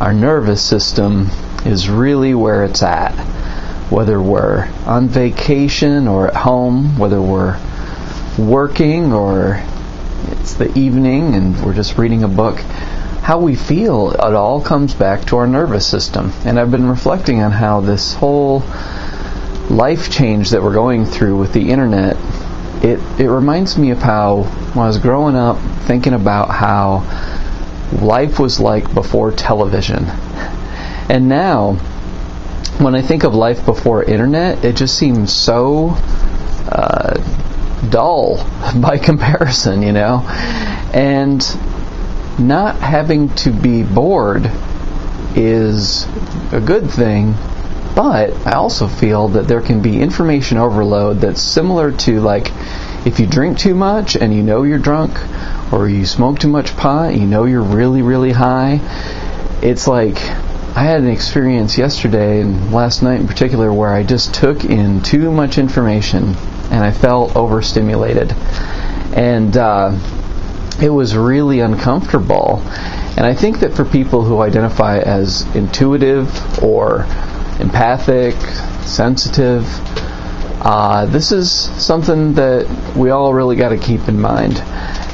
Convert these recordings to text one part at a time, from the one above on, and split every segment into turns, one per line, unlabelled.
our nervous system is really where it's at. Whether we're on vacation or at home, whether we're working or it's the evening and we're just reading a book, how we feel, it all comes back to our nervous system. And I've been reflecting on how this whole life change that we're going through with the internet, it reminds me of how when I was growing up thinking about how life was like before television. And now, when I think of life before internet, it just seems so dull by comparison, you know? And not having to be bored is a good thing, but I also feel that there can be information overload that's similar to, like, if you drink too much and you know you're drunk, or you smoke too much pot, you know you're really, really high. It's like, I had an experience yesterday and last night in particular where I just took in too much information and I felt overstimulated. And it was really uncomfortable. And I think that for people who identify as intuitive or empathic, sensitive, this is something that we all really got to keep in mind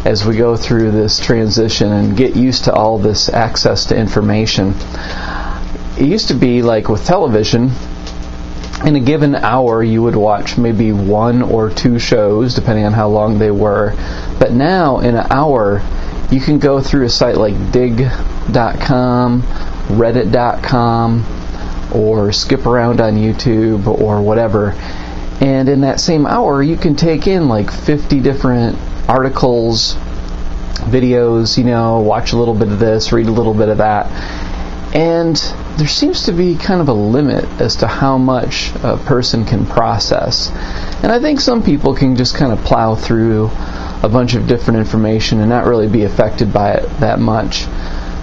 as we go through this transition and get used to all this access to information. It used to be like with television, in a given hour you would watch maybe 1 or 2 shows, depending on how long they were. But now, in an hour, you can go through a site like digg.com, reddit.com, or skip around on YouTube or whatever. And in that same hour, you can take in like 50 different articles, videos, you know, watch a little bit of this, read a little bit of that. And there seems to be kind of a limit as to how much a person can process. And I think some people can just kind of plow through a bunch of different information and not really be affected by it that much.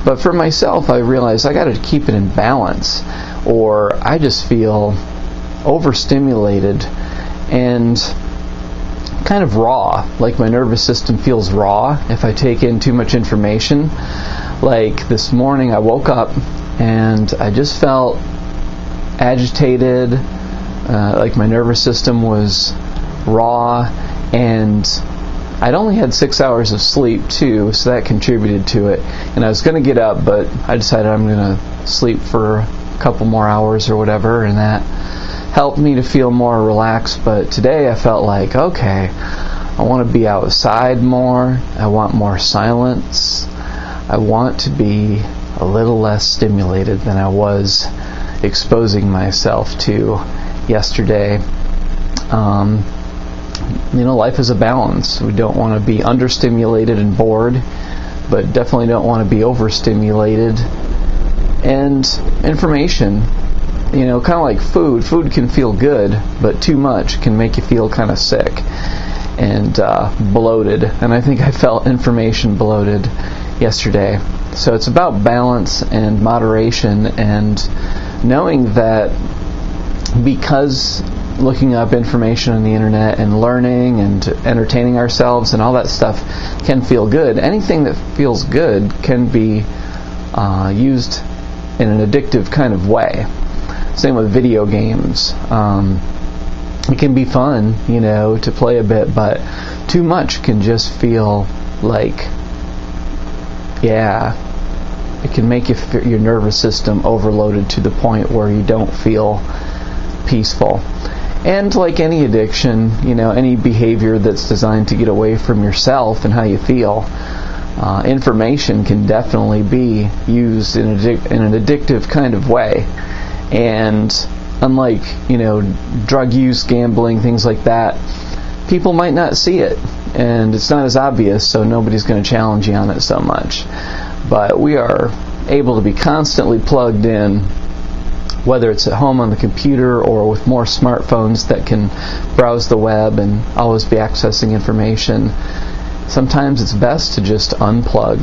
But for myself, I realized I got to keep it in balance, or I just feel overstimulated and kind of raw. Like my nervous system feels raw if I take in too much information. Like this morning I woke up and I just felt agitated, like my nervous system was raw, and I'd only had 6 hours of sleep too, so that contributed to it. And I was going to get up, but I decided I'm going to sleep for a couple more hours or whatever, and that helped me to feel more relaxed. But today I felt like, okay, I want to be outside more, I want more silence, I want to be a little less stimulated than I was exposing myself to yesterday. You know, life is a balance. We don't want to be understimulated and bored, but definitely don't want to be overstimulated. And information, you know, kind of like food. Food can feel good, but too much can make you feel kind of sick and bloated. And I think I felt information bloated yesterday. So it's about balance and moderation, and knowing that because looking up information on the internet and learning and entertaining ourselves and all that stuff can feel good, anything that feels good can be used in an addictive kind of way. Same with video games. It can be fun, you know, to play a bit, but too much can just feel like, yeah, it can make your nervous system overloaded to the point where you don't feel peaceful. And like any addiction, you know, any behavior that's designed to get away from yourself and how you feel, information can definitely be used in an addictive kind of way. And unlike, you know, drug use, gambling, things like that, people might not see it, and it's not as obvious, so nobody's going to challenge you on it so much. But we are able to be constantly plugged in, whether it's at home on the computer or with more smartphones that can browse the web and always be accessing information. Sometimes it's best to just unplug.